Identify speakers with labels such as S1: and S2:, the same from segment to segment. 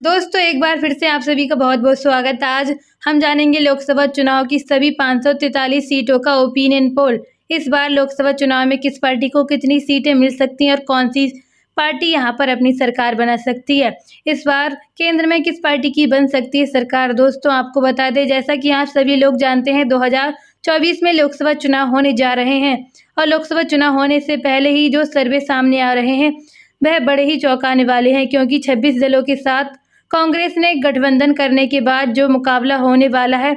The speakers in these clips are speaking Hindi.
S1: दोस्तों एक बार फिर से आप सभी का बहुत बहुत स्वागत है। आज हम जानेंगे लोकसभा चुनाव की सभी 543 सीटों का ओपिनियन पोल। इस बार लोकसभा चुनाव में किस पार्टी को कितनी सीटें मिल सकती हैं और कौन सी पार्टी यहां पर अपनी सरकार बना सकती है। इस बार केंद्र में किस पार्टी की बन सकती है सरकार। दोस्तों आपको बता दें, जैसा कि आप सभी लोग जानते हैं 2024 में लोकसभा चुनाव होने जा रहे हैं और लोकसभा चुनाव होने से पहले ही जो सर्वे सामने आ रहे हैं वह बड़े ही चौंकाने वाले हैं, क्योंकि 26 दलों के साथ कांग्रेस ने गठबंधन करने के बाद जो मुकाबला होने वाला है,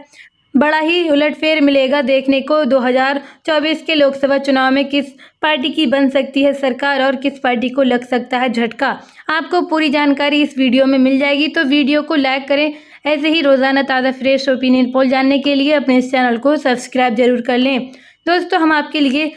S1: बड़ा ही उलटफेर मिलेगा देखने को। 2024 के लोकसभा चुनाव में किस पार्टी की बन सकती है सरकार और किस पार्टी को लग सकता है झटका। आपको पूरी जानकारी इस वीडियो में मिल जाएगी, तो वीडियो को लाइक करें। ऐसे ही रोजाना ताज़ा फ्रेश ओपिनियन पोल जानने के लिए अपने इस चैनल को सब्सक्राइब जरूर कर लें। दोस्तों हम आपके लिए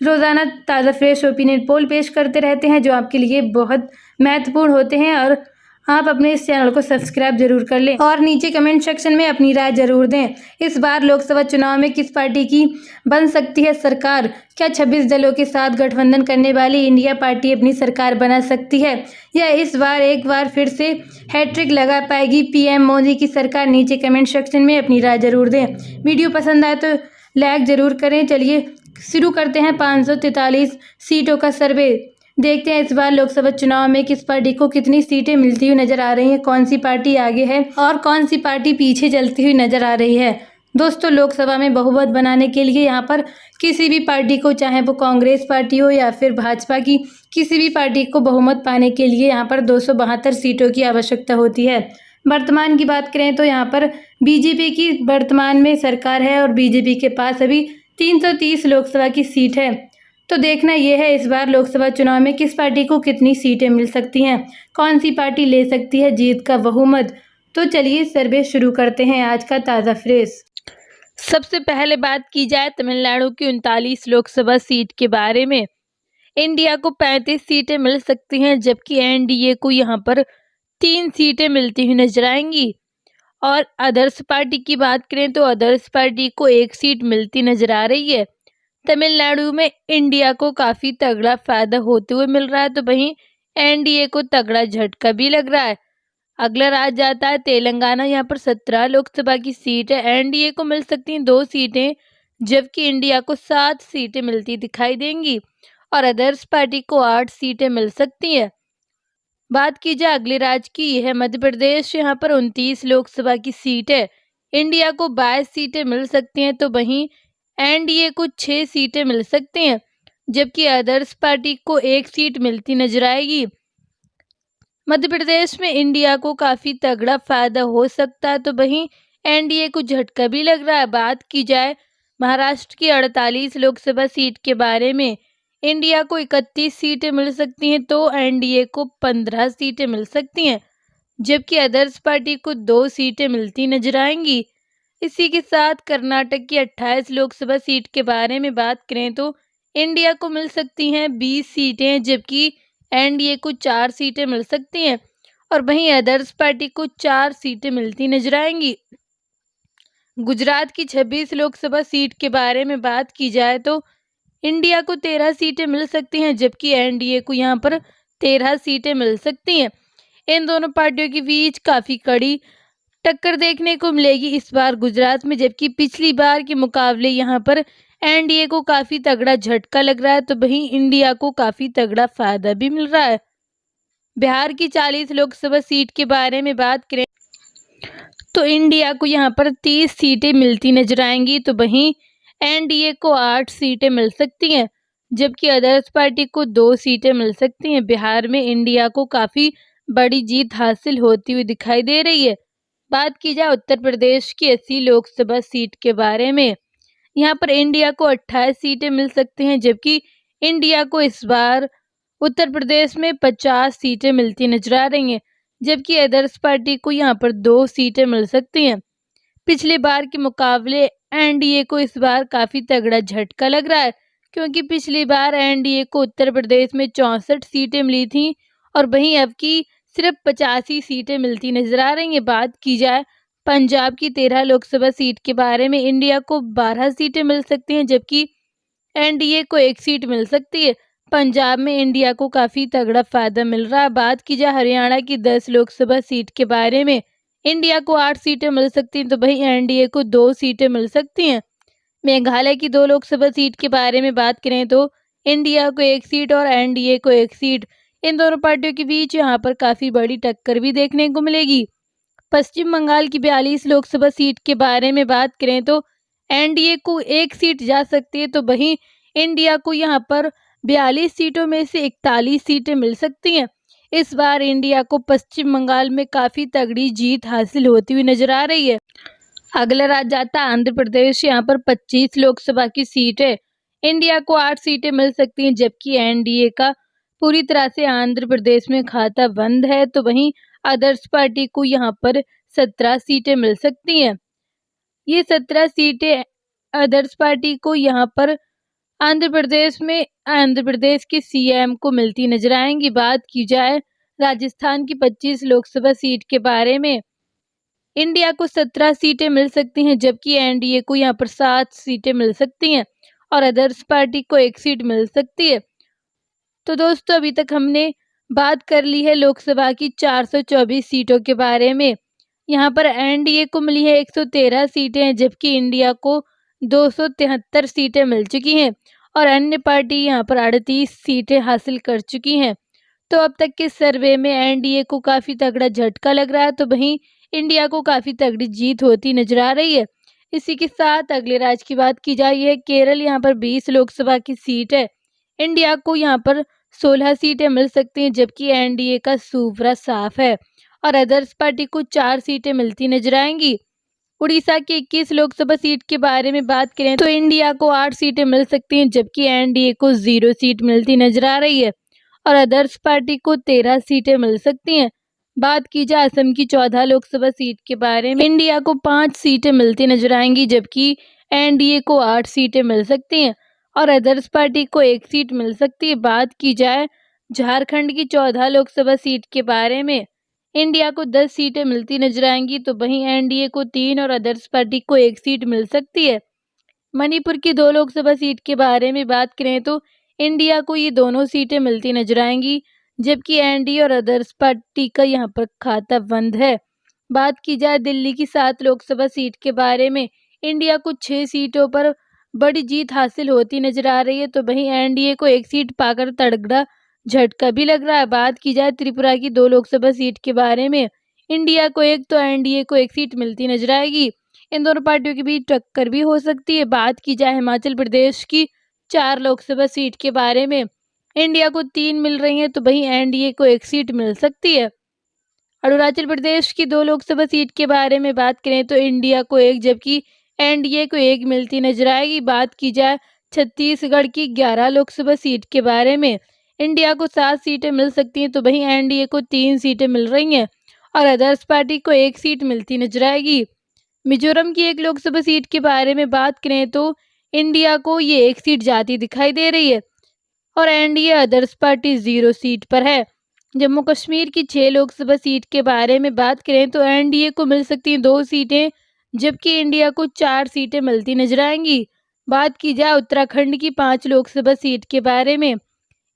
S1: रोजाना ताज़ा फ्रेश ओपिनियन पोल पेश करते रहते हैं, जो आपके लिए बहुत महत्वपूर्ण होते हैं, और आप अपने इस चैनल को सब्सक्राइब जरूर कर लें और नीचे कमेंट सेक्शन में अपनी राय जरूर दें। इस बार लोकसभा चुनाव में किस पार्टी की बन सकती है सरकार। क्या 26 दलों के साथ गठबंधन करने वाली इंडिया पार्टी अपनी सरकार बना सकती है, या इस बार एक बार फिर से हैट्रिक लगा पाएगी पीएम मोदी की सरकार। नीचे कमेंट सेक्शन में अपनी राय जरूर दें। वीडियो पसंद आए तो लाइक जरूर करें। चलिए शुरू करते हैं 543 सीटों का सर्वे। देखते हैं इस बार लोकसभा चुनाव में किस पार्टी को कितनी सीटें मिलती हुई नजर आ रही हैं, कौन सी पार्टी आगे है और कौन सी पार्टी पीछे चलती हुई नजर आ रही है। दोस्तों लोकसभा में बहुमत बनाने के लिए यहाँ पर किसी भी पार्टी को, चाहे वो कांग्रेस पार्टी हो या फिर भाजपा की, किसी भी पार्टी को बहुमत पाने के लिए यहाँ पर 272 सीटों की आवश्यकता होती है। वर्तमान की बात करें तो यहाँ पर बीजेपी की वर्तमान में सरकार है और बीजेपी के पास अभी 330 लोकसभा की सीट है। तो देखना यह है इस बार लोकसभा चुनाव में किस पार्टी को कितनी सीटें मिल सकती हैं, कौन सी पार्टी ले सकती है जीत का बहुमत। तो चलिए सर्वे शुरू करते हैं आज का ताज़ा फ्रेश। सबसे पहले बात की जाए तमिलनाडु की 39 लोकसभा सीट के बारे में। इंडिया को 35 सीटें मिल सकती हैं, जबकि एनडीए को यहाँ पर 3 सीटें मिलती हुई नजर आएंगी। और अदर्स पार्टी की बात करें तो अदर्स पार्टी को 1 सीट मिलती नजर आ रही है। तमिलनाडु में इंडिया को काफ़ी तगड़ा फायदा होते हुए मिल रहा है, तो वहीं एनडीए को तगड़ा झटका भी लग रहा है। अगला राज्य जाता है तेलंगाना। यहाँ पर 17 लोकसभा की सीट है। एनडीए को मिल सकती हैं 2 सीटें, जबकि इंडिया को 7 सीटें मिलती दिखाई देंगी और अदर्स पार्टी को 8 सीटें मिल सकती हैं। बात की जाए अगले राज्य की, यह है मध्य प्रदेश। यहाँ पर 29 लोकसभा की सीट है। इंडिया को 22 सीटें मिल सकती हैं, तो वहीं एनडीए को 6 सीटें मिल सकती हैं, जबकि अदर्स पार्टी को 1 सीट मिलती नजर आएगी। मध्य प्रदेश में इंडिया को काफ़ी तगड़ा फायदा हो सकता है, तो वहीं एनडीए को झटका भी लग रहा है। बात की जाए महाराष्ट्र की 48 लोकसभा सीट के बारे में। इंडिया को 31 सीटें मिल सकती हैं, तो एनडीए को 15 सीटें मिल सकती हैं, जबकि अदर्स पार्टी को 2 सीटें मिलती नजर आएंगी। इसी के साथ कर्नाटक की 28 लोकसभा सीट के बारे में बात करें तो इंडिया को मिल सकती हैं 20 सीटें, जबकि एनडीए को 4 सीटें मिल सकती हैं और वहीं अदर्स पार्टी को 4 सीटें मिलती नजर आएंगी। गुजरात की 26 लोकसभा सीट के बारे में बात की जाए तो इंडिया को 13 सीटें मिल सकती हैं, जबकि एनडीए को यहाँ पर 13 सीटें मिल सकती हैं। इन दोनों पार्टियों के बीच काफ़ी कड़ी टक्कर देखने को मिलेगी इस बार गुजरात में, जबकि पिछली बार के मुकाबले यहाँ पर एनडीए को काफ़ी तगड़ा झटका लग रहा है, तो वहीं इंडिया को काफ़ी तगड़ा फायदा भी मिल रहा है। बिहार की 40 लोकसभा सीट के बारे में बात करें तो इंडिया को यहाँ पर 30 सीटें मिलती नजर आएंगी, तो वहीं एनडीए को 8 सीटें मिल सकती हैं, जबकि अदर्स पार्टी को 2 सीटें मिल सकती हैं। बिहार में इंडिया को काफ़ी बड़ी जीत हासिल होती हुई दिखाई दे रही है। बात की जाए उत्तर प्रदेश की 80 लोकसभा सीट के बारे में। यहाँ पर इंडिया को 28 सीटें मिल सकती हैं, जबकि इंडिया को इस बार उत्तर प्रदेश में 50 सीटें मिलती नजर आ रही हैं, जबकि अदर्स पार्टी को यहाँ पर 2 सीटें मिल सकती हैं। पिछले बार के मुकाबले एनडीए को इस बार काफ़ी तगड़ा झटका लग रहा है, क्योंकि पिछली बार एनडीए को उत्तर प्रदेश में 64 सीटें मिली थीं और वहीं अब की सिर्फ 85 सीटें मिलती नजर आ रही हैं। बात की जाए पंजाब की 13 लोकसभा सीट के बारे में। इंडिया को 12 सीटें मिल सकती हैं, जबकि एनडीए को 1 सीट मिल सकती है। पंजाब में इंडिया को काफ़ी तगड़ा फायदा मिल रहा है। बात की जाए हरियाणा की 10 लोकसभा सीट के बारे में, इंडिया को 8 सीटें मिल सकती हैं, तो वहीं एनडीए को 2 सीटें मिल सकती हैं। मेघालय की 2 लोकसभा सीट के बारे में बात करें तो इंडिया को 1 सीट और एनडीए को 1 सीट, इन दोनों पार्टियों के बीच यहाँ पर काफ़ी बड़ी टक्कर भी देखने को मिलेगी। पश्चिम बंगाल की 42 लोकसभा सीट के बारे में बात करें तो एनडीए को 1 सीट जा सकती है, तो वहीं इंडिया को यहाँ पर 42 सीटों में से 41 सीटें मिल सकती हैं। इस बार इंडिया को पश्चिम बंगाल में काफ़ी तगड़ी जीत हासिल होती हुई नजर आ रही है। अगला राज्य आता है आंध्र प्रदेश। यहाँ पर 25 लोकसभा की सीट है। इंडिया को 8 सीटें मिल सकती हैं, जबकि एनडीए का पूरी तरह से आंध्र प्रदेश में खाता बंद है, तो वहीं अदर्स पार्टी को यहाँ पर 17 सीटें मिल सकती हैं। ये 17 सीटें अदर्स पार्टी को यहाँ पर आंध्र प्रदेश के सीएम को मिलती नजर आएंगी। बात की जाए राजस्थान की 25 लोकसभा सीट के बारे में, इंडिया को 17 सीटें मिल सकती हैं, जबकि एनडीए को यहाँ पर 7 सीटें मिल सकती हैं और अदर्स पार्टी को 1 सीट मिल सकती है। तो दोस्तों, अभी तक हमने बात कर ली है लोकसभा की 424 सीटों के बारे में। यहाँ पर एनडीए को मिली है 113 सीटें, जबकि इंडिया को 273 सीटें मिल चुकी हैं और अन्य पार्टी यहाँ पर 38 सीटें हासिल कर चुकी हैं। तो अब तक के सर्वे में एनडीए को काफ़ी तगड़ा झटका लग रहा है, तो वहीं इंडिया को काफ़ी तगड़ी जीत होती नजर आ रही है। इसी के साथ अगले राज्य की बात की जाए, यह केरल। यहाँ पर 20 लोकसभा की सीट है। इंडिया को यहाँ पर 16 सीटें मिल सकती हैं, जबकि एनडीए का सूबरा साफ है और अदर्स पार्टी को 4 सीटें मिलती नजर आएंगी। उड़ीसा की 21 लोकसभा सीट के बारे में बात करें तो इंडिया को 8 सीटें मिल सकती हैं, जबकि एनडीए को 0 सीट मिलती नजर आ रही है और अदर्स पार्टी को 13 सीटें मिल सकती हैं। बात की जाए असम की 14 लोकसभा सीट के बारे में, इंडिया को 5 सीटें मिलती नजर आएंगी, जबकि एनडीए को 8 सीटें मिल सकती हैं और अदर्स पार्टी को 1 सीट मिल सकती है। बात की जाए झारखंड की 14 लोकसभा सीट के बारे में, इंडिया को 10 सीटें मिलती नजर आएंगी, तो वहीं एनडीए को 3 और अदर्स पार्टी को 1 सीट मिल सकती है। मणिपुर की 2 लोकसभा सीट के बारे में बात करें तो इंडिया को ये दोनों सीटें मिलती नजर आएंगी, जबकि एनडीए और अदर्स पार्टी का यहाँ पर खाता बंद है। बात की जाए दिल्ली की 7 लोकसभा सीट के बारे में, इंडिया को 6 सीटों पर बड़ी जीत हासिल होती नजर आ रही है, तो वहीं एनडीए को 1 सीट पाकर तगड़ा झटका भी लग रहा है। बात की जाए त्रिपुरा की 2 लोकसभा सीट के बारे में, इंडिया को 1 तो एनडीए को 1 सीट मिलती नजर आएगी। इन दोनों पार्टियों के बीच टक्कर भी हो सकती है। बात की जाए हिमाचल प्रदेश की 4 लोकसभा सीट के बारे में, इंडिया को 3 मिल रही है, तो वहीं एनडीए को 1 सीट मिल सकती है। अरुणाचल प्रदेश की 2 लोकसभा सीट के बारे में बात करें तो इंडिया को 1 जबकि एनडीए को 1 मिलती नजर आएगी। बात की जाए छत्तीसगढ़ की 11 लोकसभा सीट के बारे में, इंडिया को 7 सीटें मिल सकती हैं, तो वहीं एनडीए को 3 सीटें मिल रही हैं और अदर्स पार्टी को 1 सीट मिलती नजर आएगी। मिजोरम की 1 लोकसभा सीट के बारे में बात करें तो इंडिया को ये 1 सीट जाती दिखाई दे रही है और एनडीए अदर्स पार्टी 0 सीट पर है। जम्मू कश्मीर की 6 लोकसभा सीट के बारे में बात करें तो एनडीए को मिल सकती हैं 2 सीटें, जबकि इंडिया को 4 सीटें मिलती नजर आएंगी। बात की जाए उत्तराखंड की 5 लोकसभा सीट के बारे में,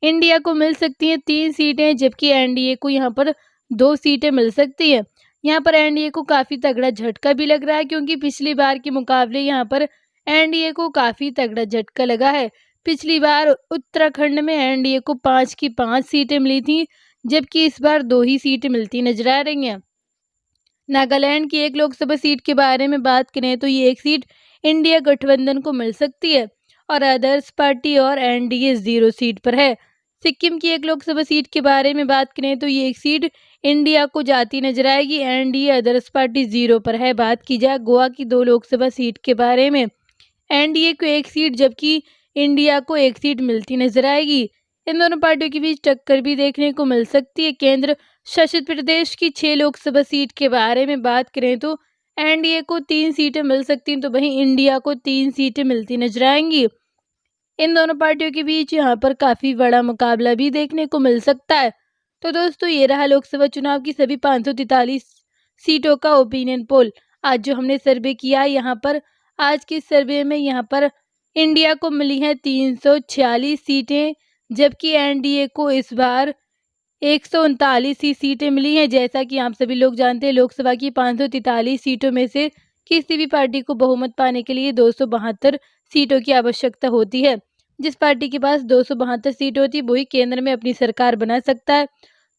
S1: इंडिया को मिल सकती हैं 3 सीटें, जबकि एनडीए को यहाँ पर 2 सीटें मिल सकती हैं। यहाँ पर एनडीए को काफ़ी तगड़ा झटका भी लग रहा है, क्योंकि पिछली बार के मुकाबले यहाँ पर एनडीए को काफ़ी तगड़ा झटका लगा है। पिछली बार उत्तराखंड में एनडीए को 5 की 5 सीटें मिली थी, जबकि इस बार 2 ही सीटें मिलती नजर आ रही हैं। नागालैंड की 1 लोकसभा सीट के बारे में बात करें तो ये 1 सीट इंडिया गठबंधन को मिल सकती है और अदर्स पार्टी और एनडीए 0 सीट पर है। सिक्किम की 1 लोकसभा सीट के बारे में बात करें तो ये 1 सीट इंडिया को जाती नजर आएगी, एनडीए अदर्स पार्टी 0 पर है। बात की जाए गोवा की 2 लोकसभा सीट के बारे में, एनडीए को 1 सीट जबकि इंडिया को 1 सीट मिलती नजर आएगी। इन दोनों पार्टियों के बीच टक्कर भी देखने को मिल सकती है। केंद्र शासित प्रदेश की 6 लोकसभा सीट के बारे में बात करें तो एनडीए को 3 सीटें मिल सकती हैं, तो वहीं इंडिया को 3 सीटें मिलती नजर आएंगी। इन दोनों पार्टियों के बीच यहाँ पर काफ़ी बड़ा मुकाबला भी देखने को मिल सकता है। तो दोस्तों, ये रहा लोकसभा चुनाव की सभी 543 सीटों का ओपिनियन पोल। आज जो हमने सर्वे किया, यहाँ पर आज के सर्वे में यहाँ पर इंडिया को मिली हैं 346 सीटें, जबकि एनडीए को इस बार 139 ही सीटें मिली हैं। जैसा कि आप सभी लोग जानते हैं, लोकसभा की 543 सीटों में से किसी भी पार्टी को बहुमत पाने के लिए 272 सीटों की आवश्यकता होती है। जिस पार्टी के पास 272 सीट होती है वही केंद्र में अपनी सरकार बना सकता है।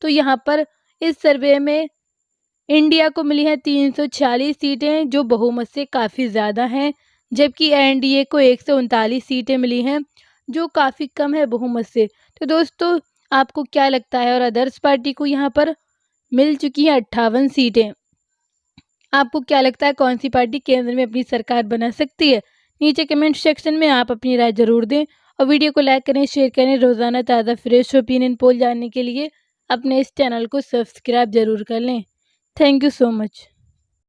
S1: तो यहाँ पर इस सर्वे में इंडिया को मिली है 346 सीटें, जो बहुमत से काफ़ी ज़्यादा हैं, जबकि एनडीए को 139 सीटें मिली हैं, जो काफ़ी कम है बहुमत से। तो दोस्तों, आपको क्या लगता है? और अदर्स पार्टी को यहाँ पर मिल चुकी हैं 58 सीटें। आपको क्या लगता है कौन सी पार्टी केंद्र में अपनी सरकार बना सकती है? नीचे कमेंट सेक्शन में आप अपनी राय ज़रूर दें और वीडियो को लाइक करें, शेयर करें। रोज़ाना ताज़ा फ्रेश ओपिनियन पोल जानने के लिए अपने इस चैनल को सब्सक्राइब ज़रूर कर लें। Thank you so much.